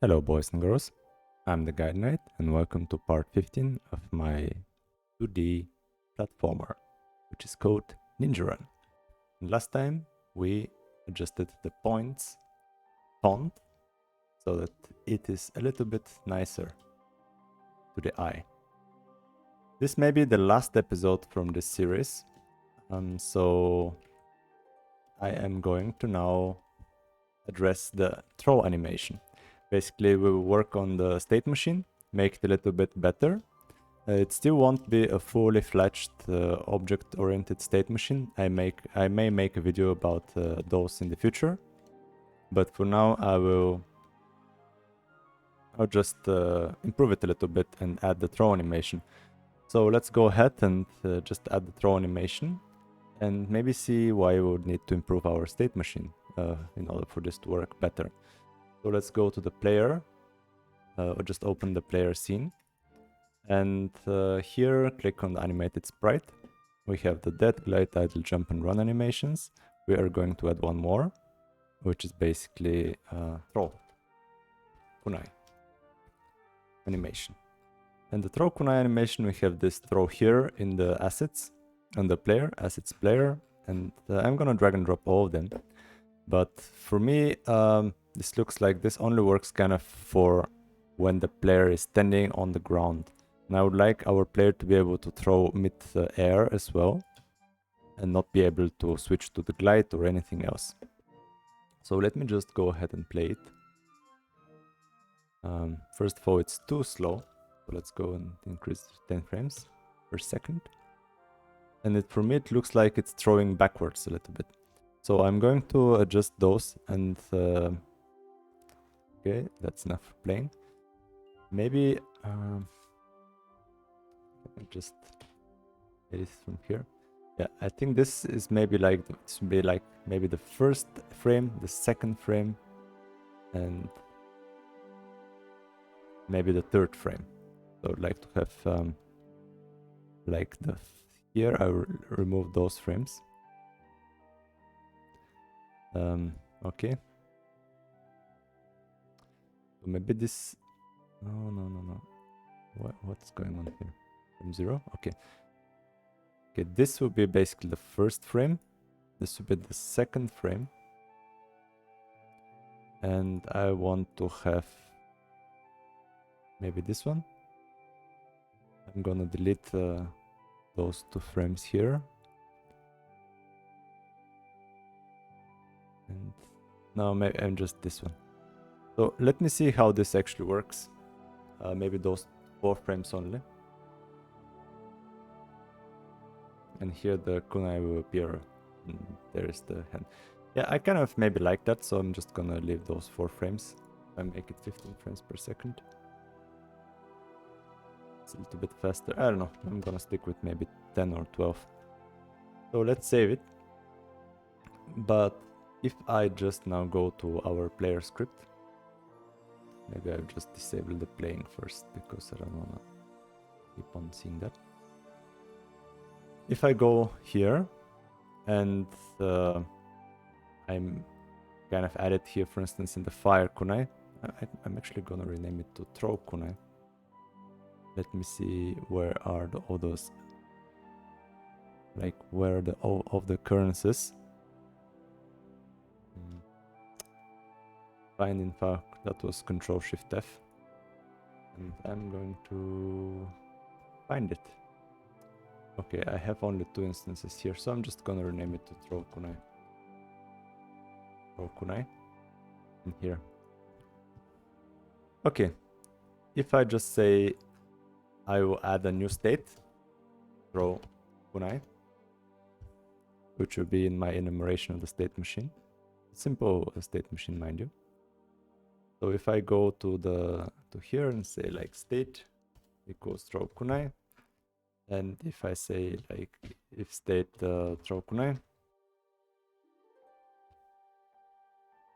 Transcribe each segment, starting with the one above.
Hello boys and girls, I'm the Guide Knight and welcome to part 15 of my 2D platformer, which is called Ninja Run. And last time we adjusted the points font so that it is a little bit nicer to the eye. This may be the last episode from this series, so I am going to now address the throw animation. Basically, we will work on the state machine, make it a little bit better. It still won't be a fully fledged object-oriented state machine. I may make a video about those in the future, but for now I'll just improve it a little bit and add the throw animation. So let's go ahead and just add the throw animation and maybe see why we would need to improve our state machine in order for this to work better. So let's go to the player, or just open the player scene. And here, click on the animated sprite. We have the dead, glide, idle, jump, and run animations. We are going to add one more, which is basically throw kunai animation. And the throw kunai animation, we have this throw here in the assets, on the player, assets player, and I'm gonna drag and drop all of them. But for me, this looks like this only works kind of for when the player is standing on the ground. And I would like our player to be able to throw mid-air as well and not be able to switch to the glide or anything else. So let me just go ahead and play it. First of all, it's too slow. So let's go and increase 10 frames per second. And for me, it looks like it's throwing backwards a little bit. So I'm going to adjust those and okay, that's enough for playing. Maybe just edit from here. Yeah, I think this is maybe like maybe the first frame, the second frame, and maybe the third frame. So I'd like to have like here I will remove those frames. Okay. So maybe this. No. What's going on here? From 0? Okay. Okay, this will be basically the first frame. This will be the second frame. And I want to have maybe this one. I'm gonna delete those 2 frames here. And now maybe I'm just this one. So let me see how this actually works. Maybe those 4 frames only. And here the kunai will appear. And there is the hand. Yeah, I kind of maybe like that, so I'm just gonna leave those 4 frames. I make it 15 frames per second. It's a little bit faster. I don't know. I'm gonna stick with maybe 10 or 12. So let's save it. But if I just now go to our player script, maybe I'll just disable the playing first because I don't wanna keep on seeing that. If I go here and I'm kind of added here, for instance, in the fire kunai, I'm actually gonna rename it to throw kunai. Let me see where are all those, like where all of the occurrences. Find in fact that was Control Shift F, and I'm going to find it. Okay, I have only 2 instances here, so I'm just gonna rename it to throw kunai. Throw kunai in here. Okay, if I just say I will add a new state, throw kunai, which will be in my enumeration of the state machine. Simple state machine, mind you. So if I go to here and say like state equals throw kunai, and if I say like if state throw kunai,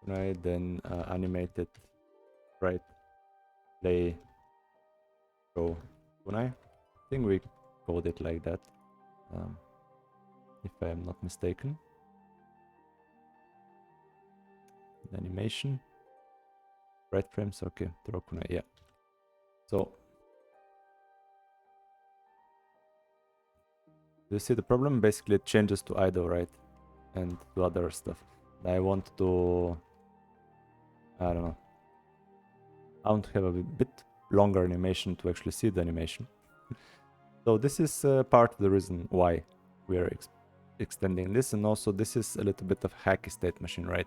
then animated right play throw kunai. I think we called it like that, if I am not mistaken. Animation right frames, okay, Torokune, yeah. So, do you see the problem? Basically it changes to idle, right? And to other stuff. I want to, I don't know. I want to have a bit longer animation to actually see the animation. So this is part of the reason why we're extending this, and also this is a little bit of hacky state machine, right?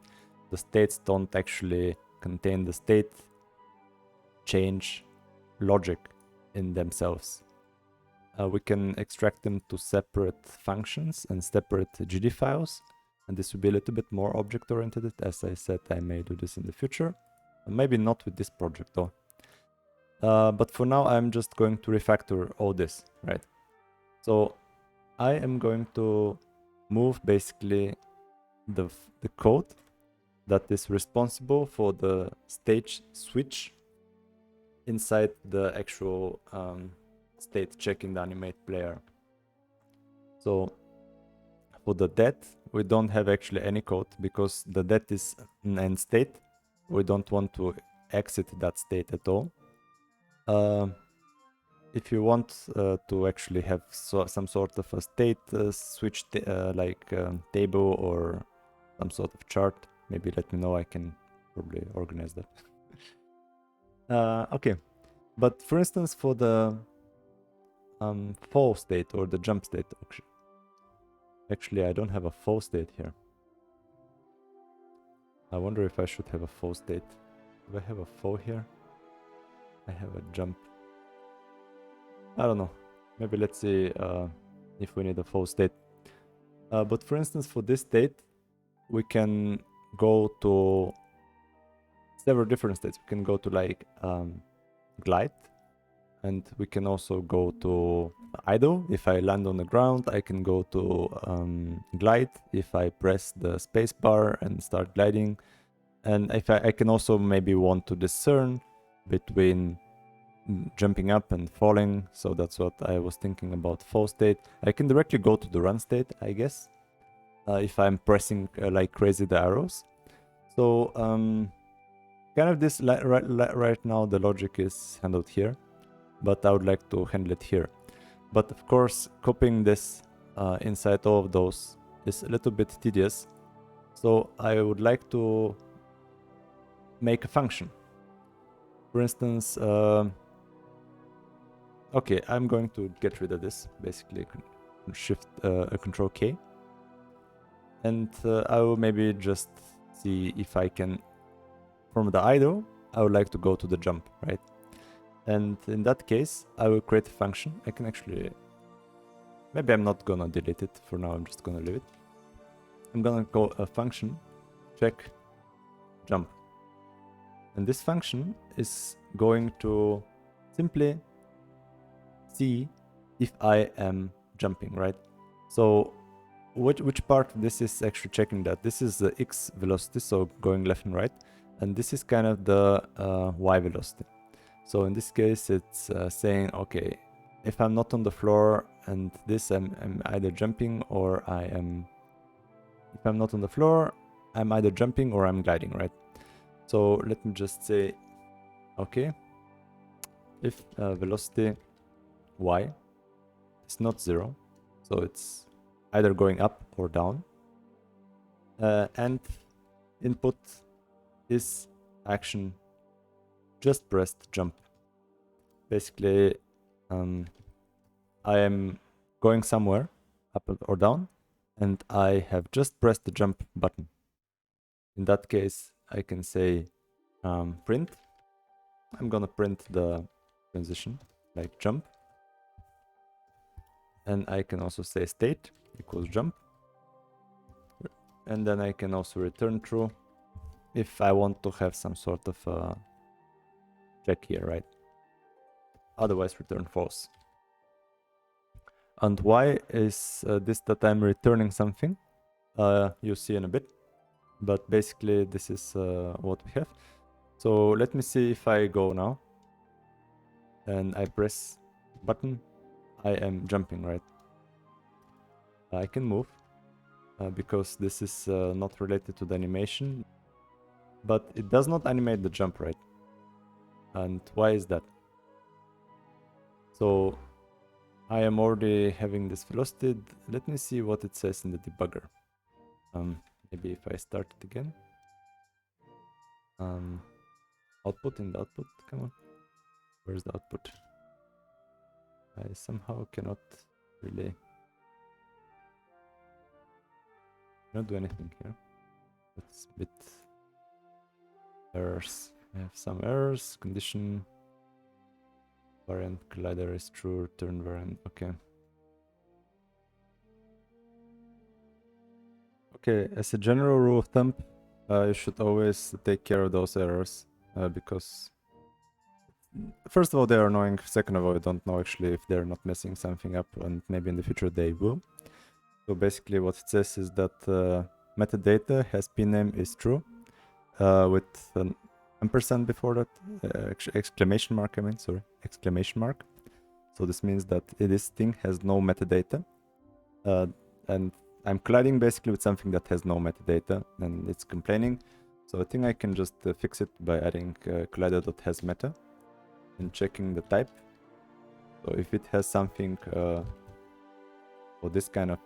The states don't actually contain the state change logic in themselves. We can extract them to separate functions and separate GD files, and this will be a little bit more object-oriented. As I said, I may do this in the future. Maybe not with this project though. But for now, I'm just going to refactor all this, right? So I am going to move basically the code that is responsible for the stage switch inside the actual state check in the animate player. So for the det, we don't have actually any code because the det is an end state. We don't want to exit that state at all. If you want to actually have some sort of a state switch like table or some sort of chart, maybe let me know, I can probably organize that. Okay, but for instance, for the fall state or the jump state, actually I don't have a fall state here. I wonder if I should have a fall state. Do I have a fall here? I have a jump. I don't know. Maybe let's see if we need a fall state. But for instance, for this state, we can go to several different states. We can go to like glide, and we can also go to idle. If I land on the ground, I can go to glide if I press the space bar and start gliding. And if I can also maybe want to discern between jumping up and falling. So that's what I was thinking about fall state. I can directly go to the run state, I guess, if I'm pressing like crazy the arrows. So kind of this right now the logic is handled here, but I would like to handle it here. But of course, copying this inside all of those is a little bit tedious. So I would like to make a function. For instance, okay, I'm going to get rid of this, basically shift control K. And I will maybe just see if I can, from the idle, I would like to go to the jump, right? And in that case, I will create a function. I can actually, maybe I'm not gonna delete it for now, I'm just gonna leave it. I'm gonna call a function check jump. And this function is going to simply see if I am jumping, right? So which part of this is actually checking that? This is the x velocity, so going left and right. And this is kind of the y velocity. So in this case, it's saying, okay, if I'm not on the floor and this, I'm either jumping or I am... If I'm not on the floor, I'm either jumping or I'm gliding, right? So let me just say, okay, if velocity y is not 0, so it's either going up or down, and input is action just pressed jump. Basically, I am going somewhere up or down, and I have just pressed the jump button. In that case, I can say print. I'm gonna print the transition like jump, and I can also say state equals jump, and then I can also return true if I want to have some sort of check here, right? Otherwise return false. And why is this that I'm returning something? You'll see in a bit, but basically this is what we have. So let me see if I go now and I press button, I am jumping, right? I can move because this is not related to the animation, but it does not animate the jump, right? And why is that? So I am already having this velocity. Let me see what it says in the debugger. Maybe if I start it again. Output in the output, come on. Where's the output? I somehow cannot really do anything here. That's a bit errors. I have some errors. Condition variant collider is true, return variant. Okay. Okay, as a general rule of thumb, you should always take care of those errors because first of all, they are annoying. Second of all, you don't know actually if they're not messing something up, and maybe in the future they will. So basically what it says is that metadata has p name is true with an ampersand before that, exclamation mark, I mean, sorry, exclamation mark. So this means that this thing has no metadata. And I'm colliding basically with something that has no metadata and it's complaining. So I think I can just fix it by adding collider.has meta and checking the type. So if it has something for this kind of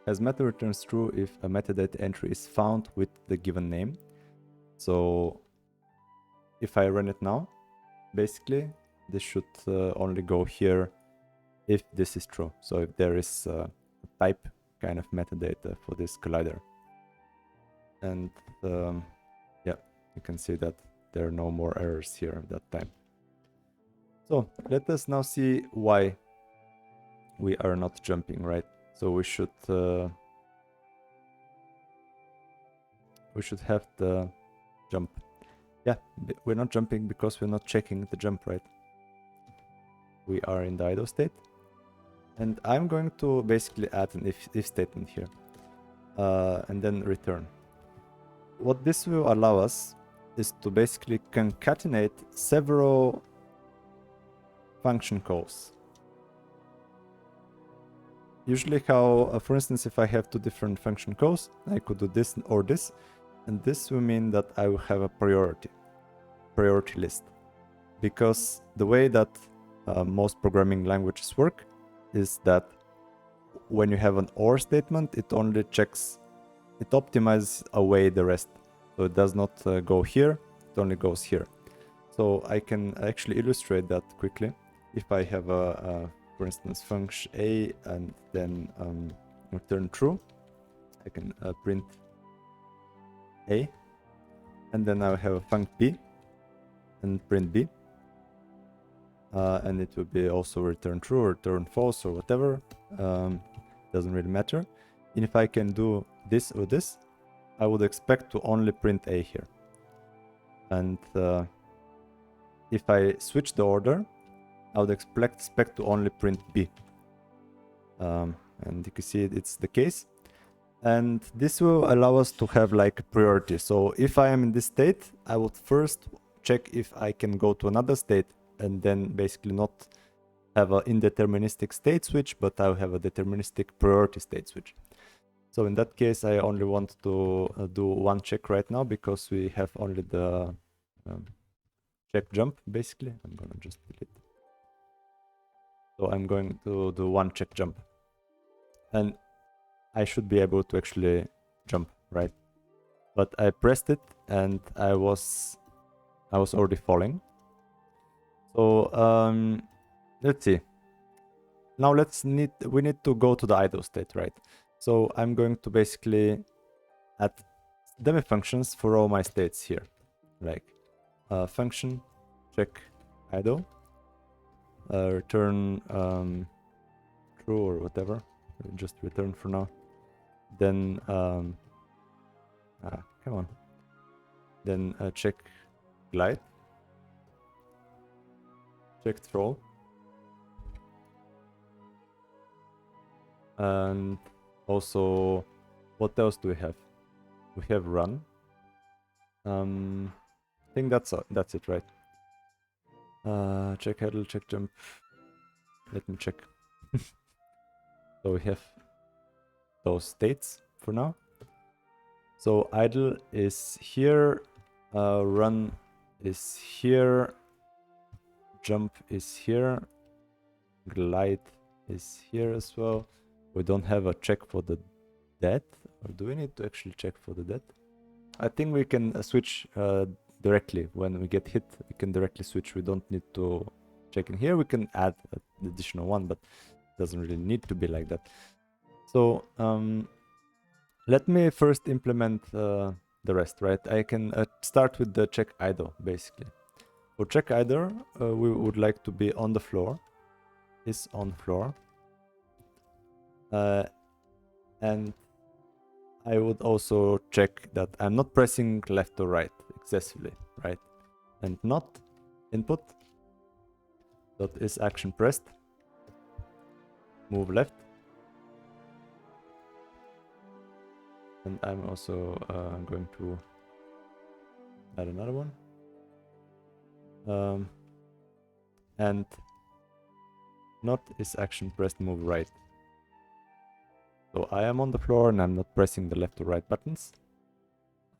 has meta returns true if a metadata entry is found with the given name. So if I run it now, basically this should only go here if this is true. So if there is a type kind of metadata for this collider. And yeah, you can see that there are no more errors here at that time. So let us now see why we are not jumping, right? So we should have the jump. Yeah, we're not jumping because we're not checking the jump, right? We are in the idle state. And I'm going to basically add an if statement here and then return. What this will allow us is to basically concatenate several function calls. Usually how, for instance, if I have two different function calls, I could do this or this, and this will mean that I will have a priority list. Because the way that most programming languages work is that when you have an OR statement, it only checks, it optimizes away the rest. So it does not go here, it only goes here. So I can actually illustrate that quickly. If I have for instance, function A and then return true, I can print A, and then I'll have a func B and print B. And it will be also return true or return false or whatever. Doesn't really matter. And if I can do this or this, I would expect to only print A here. And if I switch the order, I would expect to only print B. And you can see it's the case. And this will allow us to have like a priority. So if I am in this state, I would first check if I can go to another state and then basically not have an indeterministic state switch, but I'll have a deterministic priority state switch. So in that case, I only want to do one check right now because we have only the check jump, basically. I'm gonna just delete. So I'm going to do one check jump. And I should be able to actually jump, right? But I pressed it and I was already falling. So let's see. Now we need to go to the idle state, right? So I'm going to basically add demi functions for all my states here, like function check idle, return true or whatever, just return for now. Then come on. Then check glide, check throw, and also what else do we have? We have run. I think that's it, right? Check idle, check jump. Let me check. So we have those states for now. So idle is here, run is here, jump is here, glide is here as well. We don't have a check for the death, or do we need to actually check for the death? I think we can switch directly when we get hit. We can directly switch. We don't need to check in here. We can add an additional one, but it doesn't really need to be like that. So let me first implement the rest, right? I can start with the check either, basically. For check either, we would like to be on the floor, is on floor. And I would also check that I'm not pressing left or right excessively, right? And not input dot is action pressed, move left. And I'm also going to add another one. And not is action pressed, move right. So I am on the floor and I'm not pressing the left or right buttons.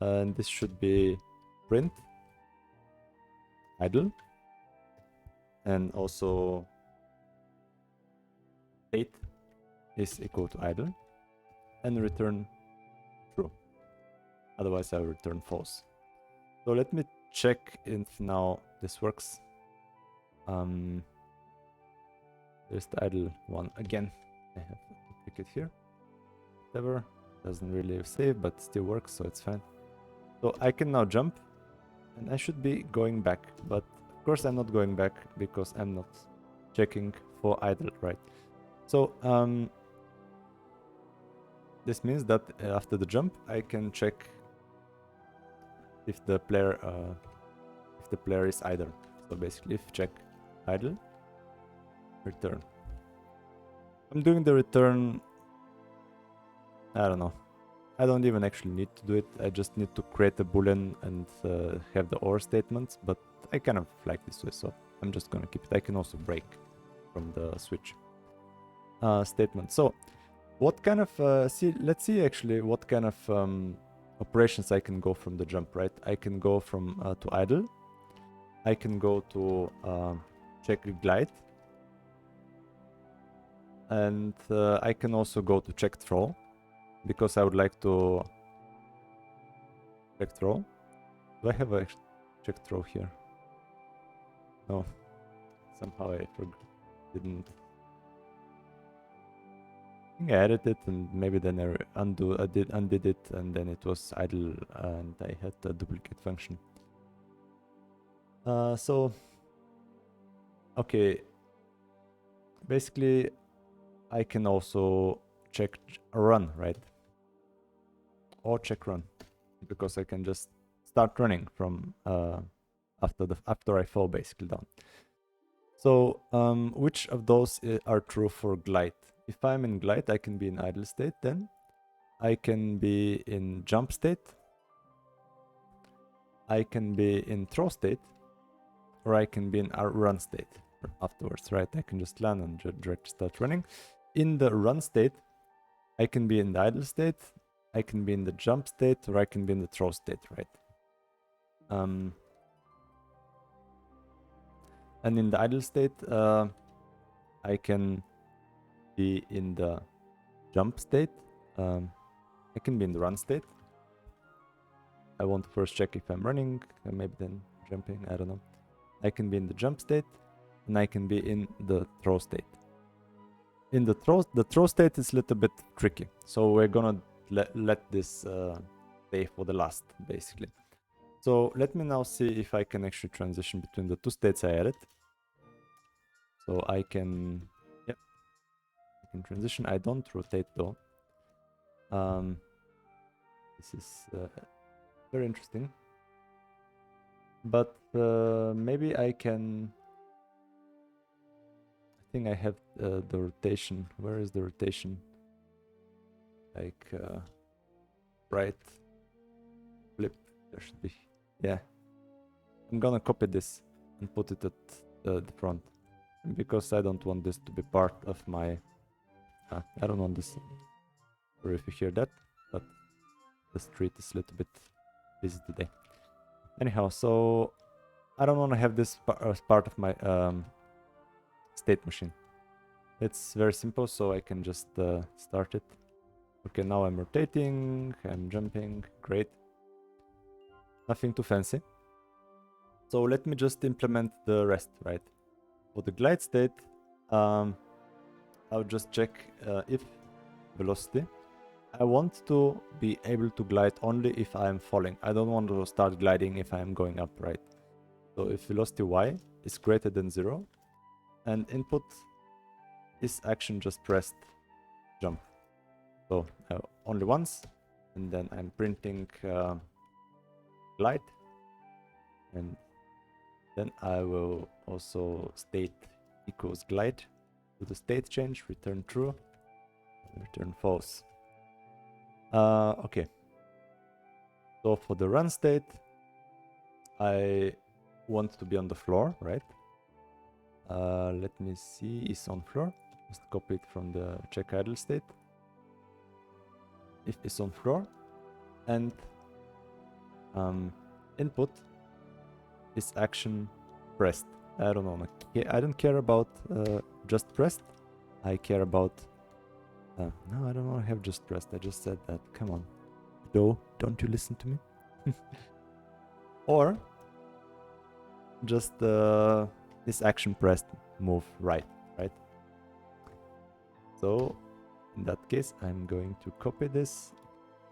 And this should be print idle. And also state is equal to idle. And return true. Otherwise I'll return false. So let me check if now this works. There's the idle one again. I have a duplicate here. Whatever. Doesn't really save, but still works, so it's fine. So I can now jump, and I should be going back. But of course I'm not going back because I'm not checking for idle, right? So this means that after the jump, I can check if the player is idle. So basically, if check idle, return. I'm doing the return. I don't know. I don't even actually need to do it. I just need to create a boolean and have the or statements. But I kind of like this way, so I'm just gonna keep it. I can also break from the switch statement. So what kind of let's see actually what kind of operations I can go from the jump, right? I can go from to idle. I can go to check glide. And I can also go to check throw, because I would like to check throw. Do I have a check throw here? No. Somehow I didn't. I think I added it, and maybe then I undid it, and then it was idle, and I had a duplicate function. So okay. Basically, I can also check run, right? Or check run, because I can just start running from after I fall basically down. So which of those are true for glide? If I'm in glide, I can be in idle state. Then I can be in jump state. I can be in throw state, or I can be in run state afterwards, right? I can just land and direct start running. In the run state, I can be in the idle state, I can be in the jump state, or I can be in the throw state, right? And in the idle state, I can be in the jump state. I can be in the run state. I want to first check if I'm running, maybe then jumping, I don't know. I can be in the jump state, and I can be in the throw state. In the throw state is a little bit tricky, so we're gonna let this stay for the last, basically. So let me now see if I can actually transition between the two states I added. So I can, yep, I can transition. I don't rotate though. This is very interesting. But maybe I can. I think I have the rotation. Where is the rotation? Like right, flip. There should be. Yeah. I'm gonna copy this and put it at the front, because I don't want this to be part of my. I don't want this. Or if you hear that, but the street is a little bit busy today. Anyhow, so I don't want to have this as part of my state machine. It's very simple, so I can just start it. Okay, now I'm rotating, I'm jumping, great. Nothing too fancy. So let me just implement the rest, right? For the glide state, I'll just check if velocity. I want to be able to glide only if I'm falling. I don't want to start gliding if I'm going up, right? So if velocity y is greater than 0, and input is action just pressed jump. So only once, and then I'm printing glide, and then I will also state equals glide to the state change, return true, return false. Okay. So for the run state, I want to be on the floor, right? Let me see, it's on floor. Just copy it from the check idle state. If it's on floor, and input is action pressed. I don't know. I don't care about just pressed. I care about. No, I don't want to have just pressed. I just said that. Come on. Godot, don't you listen to me? Or just this action pressed move right. So in that case, I'm going to copy this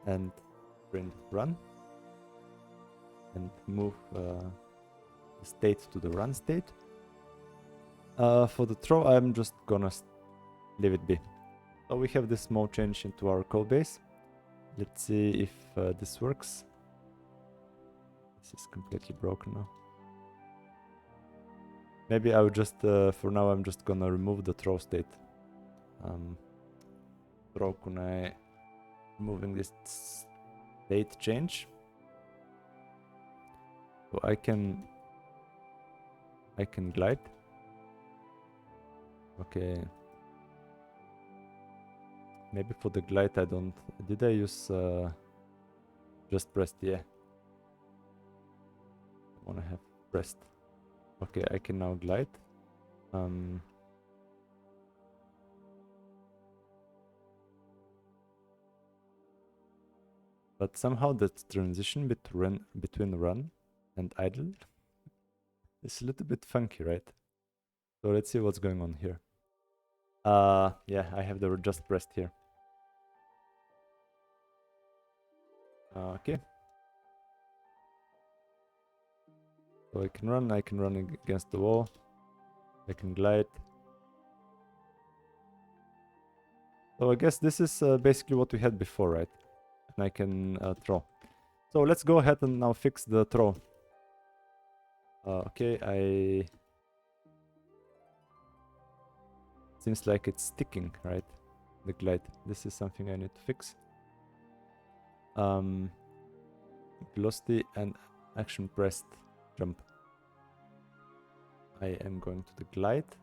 and print run and move the state to the run state. For the throw, I'm just gonna leave it be. So we have this small change into our code base. Let's see if this works. This is completely broken now. Maybe I will just, for now, I'm just gonna remove the throw state. Throw kunai, moving this state change. So I can glide. Okay. Maybe for the glide I don't. Did I use just pressed? Yeah. I wanna have pressed. Okay, I can now glide. But somehow that transition between run and idle is a little bit funky, right? So let's see what's going on here. Yeah, I have the just pressed here. Okay. So I can run against the wall. I can glide. So I guess this is basically what we had before, right? And I can throw. So let's go ahead and now fix the throw. Okay, seems like it's sticking, right? The glide. This is something I need to fix. Velocity and action pressed jump. I am going to the glide,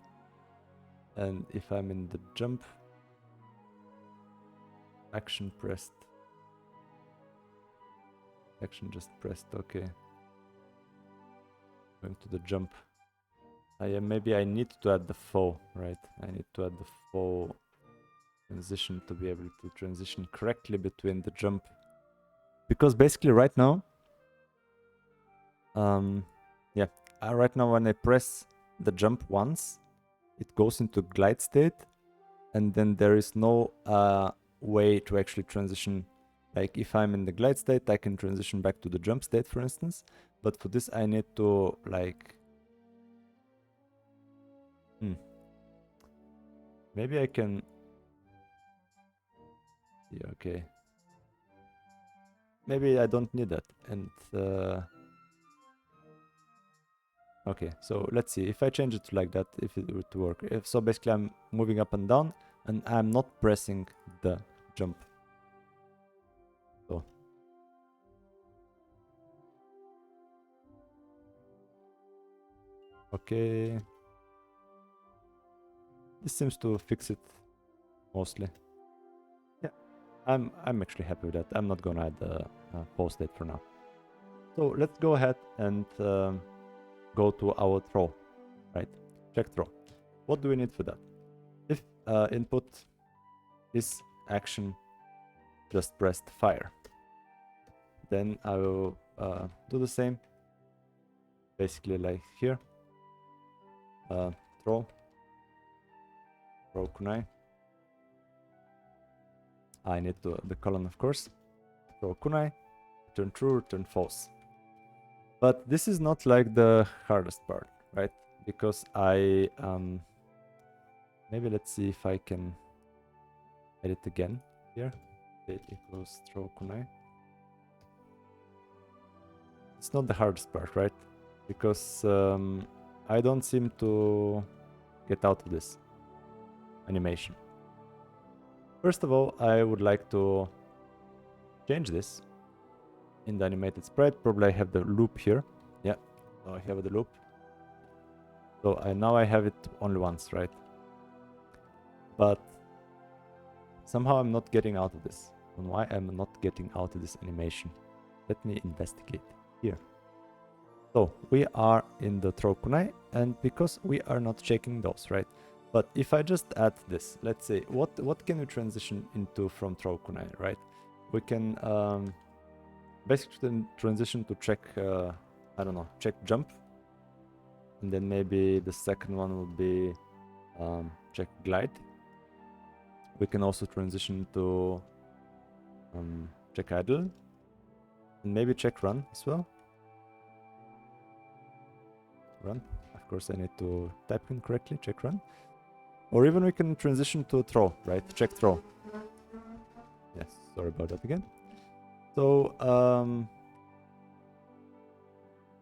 and if I'm in the jump, action pressed, action just pressed. Okay, going to the jump. Maybe I need to add the faux, right? I need to add the faux transition to be able to transition correctly between the jump, because basically right now, yeah, right now when I press the jump once, it goes into glide state, and then there is no way to actually transition. Like if I'm in the glide state, I can transition back to the jump state, for instance. But for this, I need to like, maybe I can. Yeah, okay. Maybe I don't need that. And okay, so let's see if I change it like that, if it were to work. If so, basically I'm moving up and down, and I'm not pressing the jump. So okay, this seems to fix it mostly. Yeah, I'm actually happy with that. I'm not gonna add the post date for now. So let's go ahead and go to our throw, right? Check throw. What do we need for that? If input is action just pressed fire, then I will do the same, basically like here. Throw kunai. I need the colon, of course. Throw kunai, return true, return false. But this is not like the hardest part, right? Because I maybe let's see if I can edit again here. State equals throw kunai. It's not the hardest part, right? Because I don't seem to get out of this animation. First of all, I would like to change this in the animated sprite. Probably I have the loop here. Yeah, so I have the loop. So now I have it only once, right? But somehow I'm not getting out of this. And why I'm not getting out of this animation? Let me investigate here. So we are in the throw kunai, and because we are not checking those, right? But if I just add this, let's say, what can we transition into from throw kunai, right? We can basically transition to check, I don't know, check jump. And then maybe the second one would be check glide. We can also transition to check idle. And maybe check run as well. Run. Of course, I need to type in correctly, check run. Or even we can transition to throw, right? Check throw. Yes, sorry about that again. So,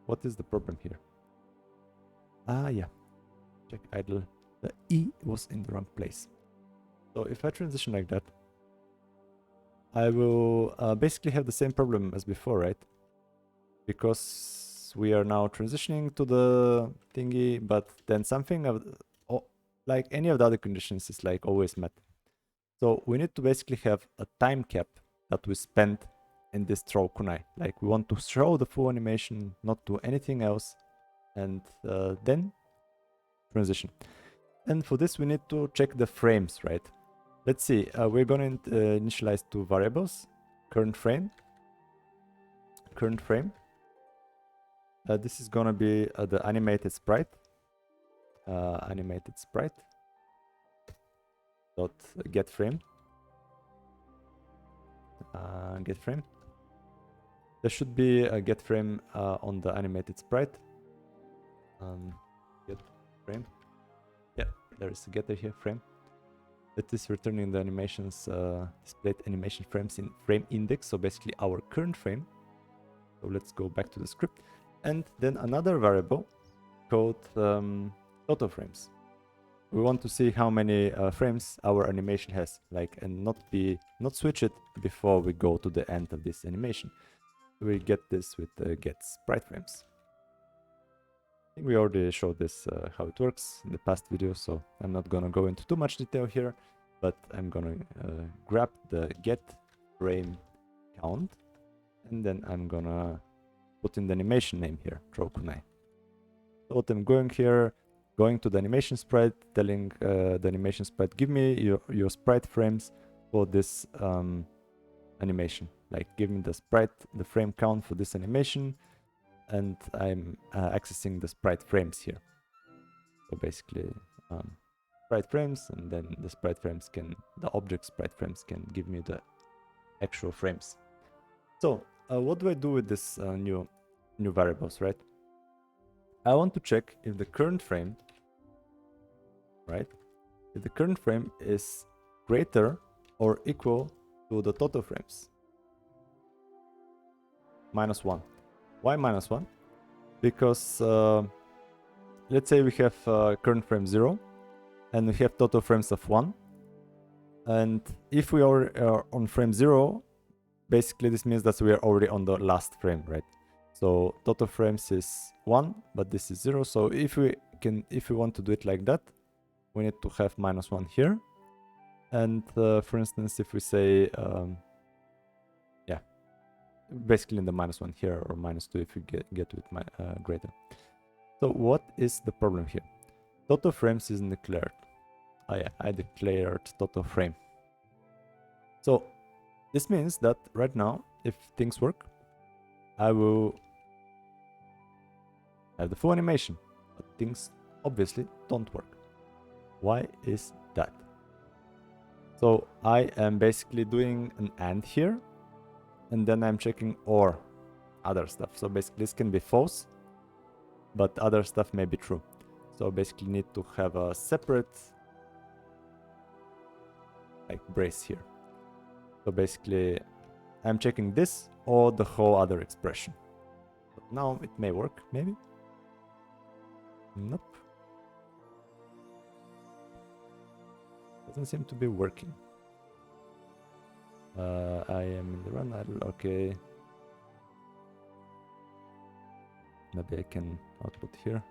what is the problem here? Yeah, check idle. The E was in the wrong place. So if I transition like that, I will basically have the same problem as before, right? Because we are now transitioning to the thingy, but then something of, like any of the other conditions is like always met. So we need to basically have a time cap that we spend in this throw kunai. Like we want to show the full animation, not do anything else, and then transition. And for this we need to check the frames, right? Let's see, we're going to initialize two variables, current frame. This is gonna be the animated sprite. Animated sprite dot get frame. Get frame. There should be a get frame on the animated sprite. Get frame. Yeah, there is a getter here, frame. It is returning the animations displayed animation frames in frame index. So basically our current frame. So let's go back to the script, and then another variable called total frames. We want to see how many frames our animation has, like, and not switch it before we go to the end of this animation. We get this with get sprite frames. I think we already showed this how it works in the past video, so I'm not gonna go into too much detail here, but I'm gonna grab the get frame count, and then I'm gonna put in the animation name here, throw kunai. So what I'm going here, going to the animation sprite, telling the animation sprite, give me your sprite frames for this animation. Like, give me the frame count for this animation, and I'm accessing the sprite frames here. So basically, sprite frames, and then the sprite frames the object sprite frames can give me the actual frames. So what do I do with this new variables, right? I want to check if the current frame, right? If the current frame is greater or equal to the total frames. -1. Why -1? Because let's say we have current frame 0 and we have total frames of 1. And if we are on frame 0, basically this means that we are already on the last frame, right? So total frames is 1, but this is 0. So if we want to do it like that, we need to have -1 here. And for instance, if we say, yeah, basically in the -1 here, or -2 if we get with greater. So what is the problem here? Toto frames isn't declared. Oh yeah, I declared Toto frame. So this means that right now, if things work, I will have the full animation, but things obviously don't work. Why is that? So I am basically doing an AND here, and then I'm checking OR other stuff. So basically this can be false, but other stuff may be true. So basically need to have a separate like brace here. So basically I'm checking this or the whole other expression. But now it may work, maybe. Nope. Doesn't seem to be working. I am in the run. Okay. Maybe I can output here.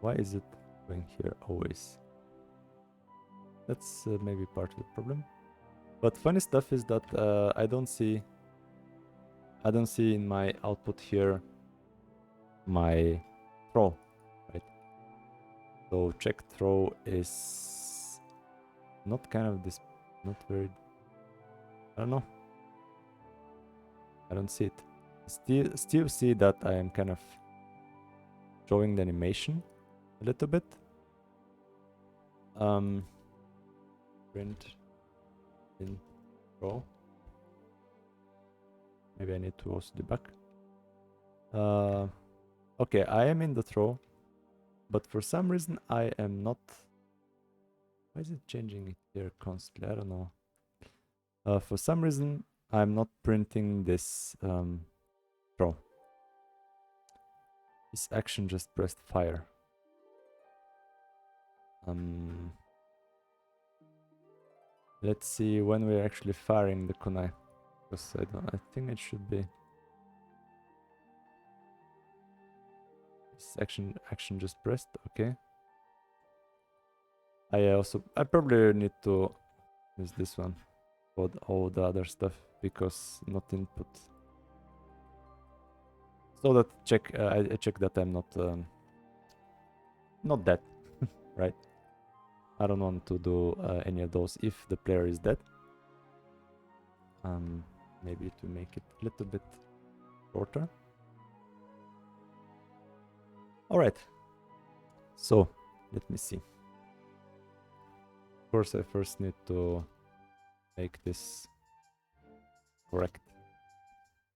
Why is it going here always? That's maybe part of the problem. But funny stuff is that I don't see in my output here my throw, right? So check throw is not kind of this, not very, I don't know. I don't see it. Still see that I am kind of showing the animation a little bit. Print in throw. Maybe I need to also debug. Okay, I am in the throw, but for some reason I am not. Why is it changing it here constantly? I don't know. For some reason I'm not printing this throw. This action just pressed fire. Let's see when we're actually firing the kunai. Because I think it should be this action just pressed, okay. I probably need to use this one for all the other stuff because not input. So that I check that I'm not dead, right? I don't want to do any of those if the player is dead. Maybe to make it a little bit shorter. All right. So let me see. Of course, I first need to make this correct.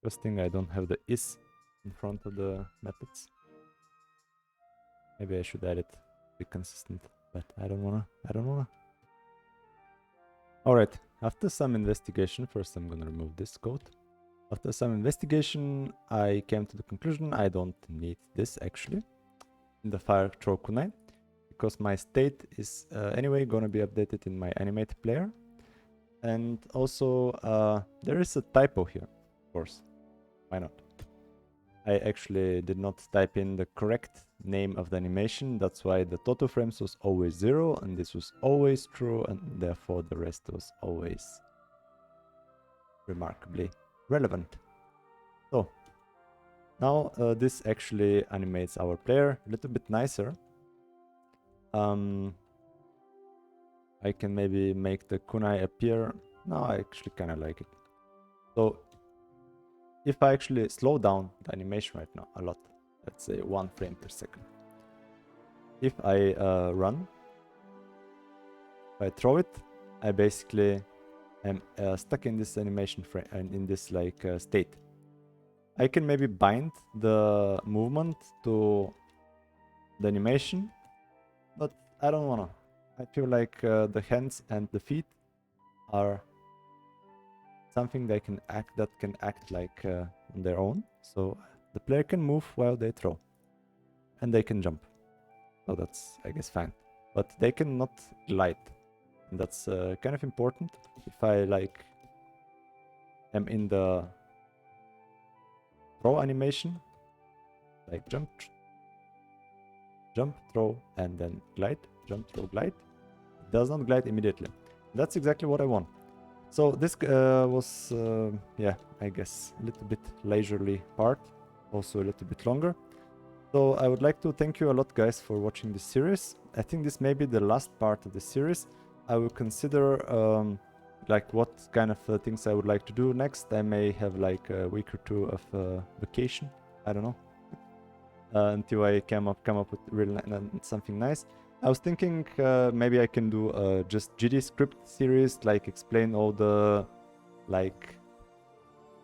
First thing, I don't have the is in front of the methods. Maybe I should add it, be consistent, but I don't wanna. Alright, after some investigation, first I'm gonna remove this code. After some investigation, I came to the conclusion I don't need this actually in the fire throw kunai, because my state is anyway gonna be updated in my animate player. And also there is a typo here, of course. Why not? I actually did not type in the correct name of the animation. That's why the Toto frames was always 0 and this was always true, and therefore the rest was always remarkably relevant. So now this actually animates our player a little bit nicer. I can maybe make the kunai appear. No, I actually kind of like it. So if I actually slow down the animation right now a lot, let's say 1 frame per second. If I run, if I throw it, I basically am stuck in this animation frame and in this like state. I can maybe bind the movement to the animation, but I don't wanna. I feel like the hands and the feet are something that can act like on their own. So the player can move while they throw, and they can jump. So that's, I guess, fine. But they cannot glide, and that's kind of important. If I like am in the throw animation, like jump, throw, and then glide, jump, throw, glide, it does not glide immediately. That's exactly what I want. So this was, yeah, I guess, a little bit leisurely part, also a little bit longer. So I would like to thank you a lot, guys, for watching this series. I think this may be the last part of the series. I will consider like what kind of things I would like to do next. I may have like a week or two of vacation. I don't know. Until I come up with really something nice. I was thinking maybe I can do just GD script series, like explain all the like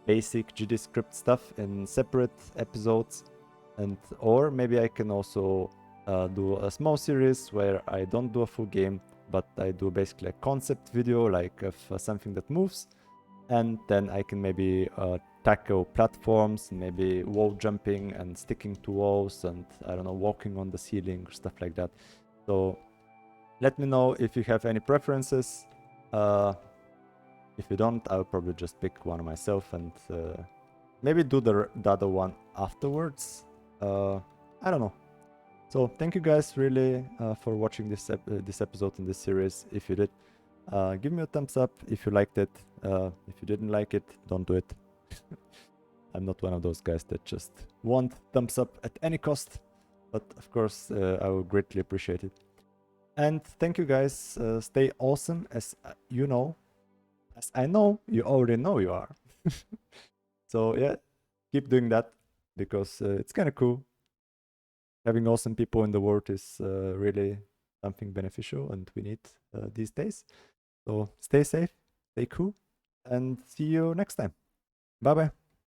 basic GD script stuff in separate episodes, and or maybe I can also do a small series where I don't do a full game, but I do basically a concept video like of something that moves, and then I can maybe tackle platforms, maybe wall jumping and sticking to walls, and I don't know, walking on the ceiling or stuff like that. So let me know if you have any preferences. If you don't, I'll probably just pick one myself and maybe do the other one afterwards. I don't know. So thank you guys really for watching this episode in this series. If you did, give me a thumbs up if you liked it. If you didn't like it, don't do it. I'm not one of those guys that just want thumbs up at any cost. But of course, I will greatly appreciate it. And thank you guys. Stay awesome, as you know. As I know, you already know you are. So yeah, keep doing that because it's kind of cool. Having awesome people in the world is really something beneficial, and we need these days. So stay safe, stay cool, and see you next time. Bye bye.